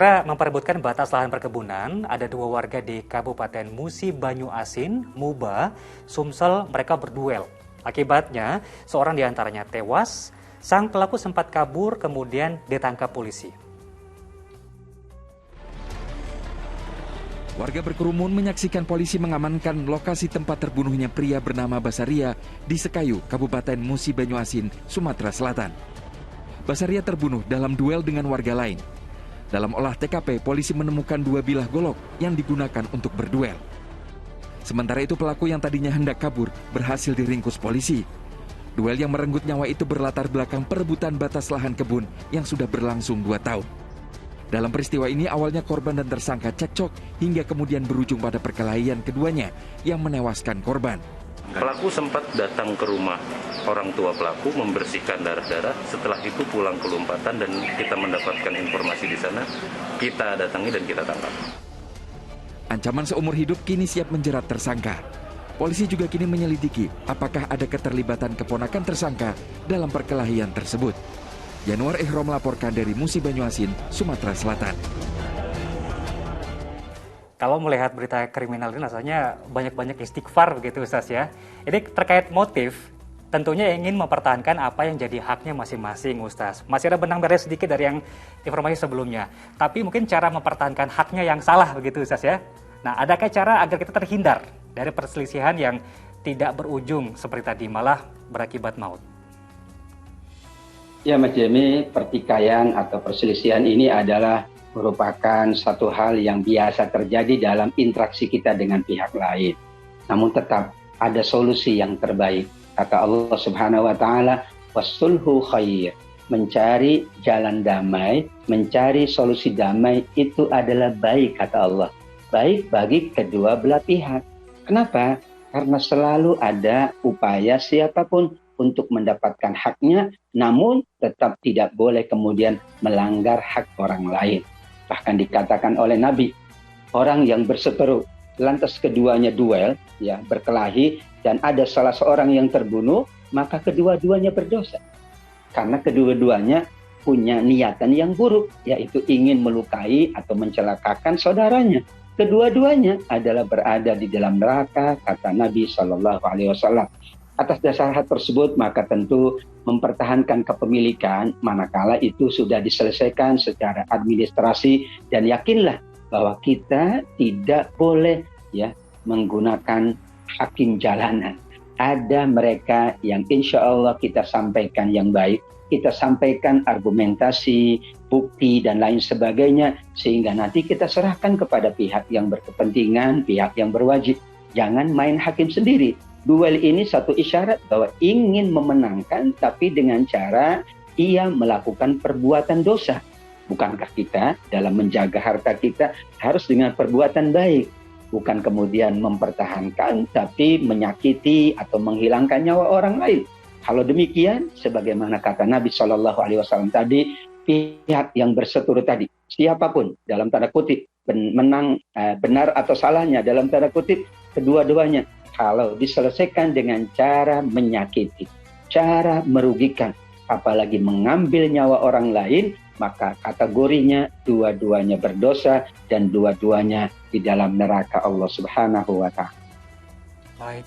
Memperebutkan batas lahan perkebunan, ada dua warga di Kabupaten Musi Banyuasin, Muba, Sumsel, mereka berduel. Akibatnya, seorang diantaranya tewas, sang pelaku sempat kabur kemudian ditangkap polisi. Warga berkerumun menyaksikan polisi mengamankan lokasi tempat terbunuhnya pria bernama Basaria di Sekayu, Kabupaten Musi Banyuasin, Sumatera Selatan. Basaria terbunuh dalam duel dengan warga lain. Dalam olah TKP, polisi menemukan dua bilah golok yang digunakan untuk berduel. Sementara itu pelaku yang tadinya hendak kabur berhasil diringkus polisi. Duel yang merenggut nyawa itu berlatar belakang perebutan batas lahan kebun yang sudah berlangsung 2 tahun. Dalam peristiwa ini awalnya korban dan tersangka cekcok hingga kemudian berujung pada perkelahian keduanya yang menewaskan korban. Pelaku sempat datang ke rumah orang tua pelaku membersihkan darah-darah. Setelah itu pulang ke Lompatan dan kita mendapatkan informasi di sana. Kita datangi dan kita tangkap. Ancaman seumur hidup kini siap menjerat tersangka. Polisi juga kini menyelidiki apakah ada keterlibatan keponakan tersangka dalam perkelahian tersebut. Januar Ihrom melaporkan dari Musi Banyuasin, Sumatera Selatan. Kalau melihat berita kriminal ini rasanya banyak-banyak istighfar begitu Ustaz ya. Ini terkait motif, tentunya ingin mempertahankan apa yang jadi haknya masing-masing Ustaz. Masih ada benang merah sedikit dari yang informasi sebelumnya. Tapi mungkin cara mempertahankan haknya yang salah begitu Ustaz ya. Nah, adakah cara agar kita terhindar dari perselisihan yang tidak berujung seperti tadi, malah berakibat maut? Ya Mas Jemi, pertikaian atau perselisihan ini adalah merupakan satu hal yang biasa terjadi dalam interaksi kita dengan pihak lain. Namun tetap ada solusi yang terbaik. Kata Allah Subhanahu wa taala, "Wasulhu khair." Mencari jalan damai, mencari solusi damai itu adalah baik kata Allah. Baik bagi kedua belah pihak. Kenapa? Karena selalu ada upaya siapapun untuk mendapatkan haknya, namun tetap tidak boleh kemudian melanggar hak orang lain. Bahkan dikatakan oleh Nabi, orang yang berseteru, lantas keduanya duel, ya berkelahi, dan ada salah seorang yang terbunuh, maka kedua-duanya berdosa. Karena kedua-duanya punya niatan yang buruk, yaitu ingin melukai atau mencelakakan saudaranya. Kedua-duanya adalah berada di dalam neraka, kata Nabi SAW. Atas dasar hal tersebut, maka tentu mempertahankan kepemilikan manakala itu sudah diselesaikan secara administrasi, dan yakinlah bahwa kita tidak boleh ya menggunakan hakim jalanan. Ada mereka yang insya Allah kita sampaikan yang baik, kita sampaikan argumentasi, bukti dan lain sebagainya, sehingga nanti kita serahkan kepada pihak yang berkepentingan, pihak yang berwajib. Jangan main hakim sendiri. Duel ini satu isyarat bahwa ingin memenangkan, tapi dengan cara ia melakukan perbuatan dosa. Bukankah kita dalam menjaga harta kita harus dengan perbuatan baik? Bukan kemudian mempertahankan, tapi menyakiti atau menghilangkan nyawa orang lain. Kalau demikian, sebagaimana kata Nabi SAW tadi, pihak yang berseteru tadi, siapapun dalam tanda kutip, menang benar atau salahnya dalam tanda kutip, kedua-duanya, kalau diselesaikan dengan cara menyakiti, cara merugikan, apalagi mengambil nyawa orang lain, maka kategorinya dua-duanya berdosa dan dua-duanya di dalam neraka Allah Subhanahu wa ta'ala. Baik.